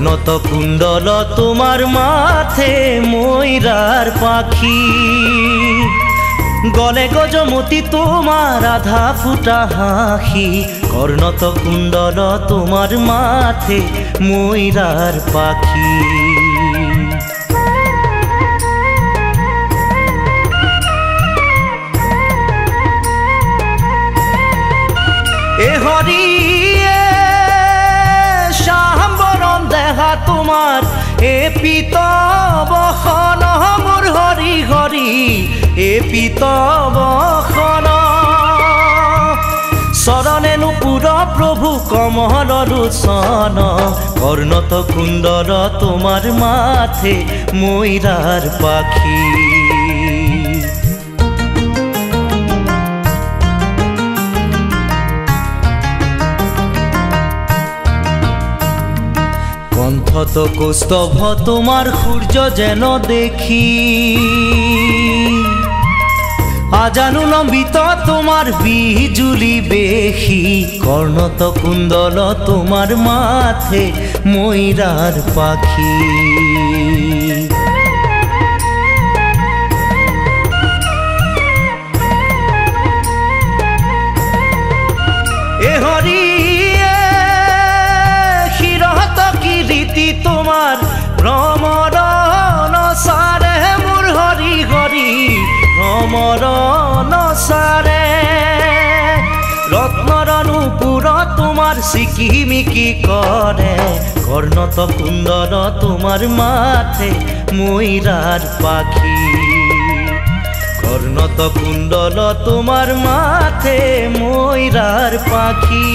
কর্ণত কুণ্ডল তোমার মাথে ময়ূরার পাখি গলে গজমতি তোমার আধা ফুটা হাসি কর্ণত কুণ্ডল তোমার মাথে ময়ূরার পাখি এ হরি শাম্বরণ দেহা তোমার এ পিতবখন মোর হরি হরি এ পিতবখন শরণে নুপুর প্রভু কমল লোচন কর্ণত কুণ্ডল তোমার মাথে ময়ূরার পাখি কণ্ঠত কৌস্তভ তোমার সূর্য যেন দেখি আজানু লম্বিত তোমার বিজুলি বেশি কর্ণত কুণ্ডল তোমার মাথে ময়ূরার পাখি এ হরি তোমার ভ্রমরণ সারে মোর হরি হরি ভ্রমরণ সারে রত্নর নূপুর তোমার সিকিমিকি করে কর্ণত কুণ্ডল তোমার মাথে ময়ূরার পাখি কর্ণত কুণ্ডল তোমার মাথে ময়ূরার পাখি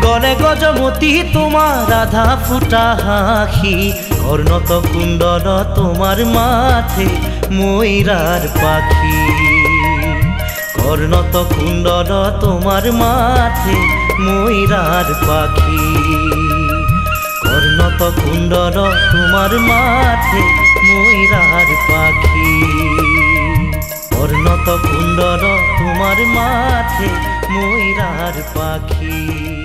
গলে গজমতি তোমার আধা ফুটা হাসি কর্ণত কুণ্ডল তোমার মাথে ময়ূরার পাখি কর্ণত কুণ্ডল তোমার মাথে ময়ূরার পাখি কর্ণত কুণ্ডল তোমার মাথে ময়ূরার পাখি কর্ণত কুণ্ডল তোমার মাথে ময়ূরার পাখি।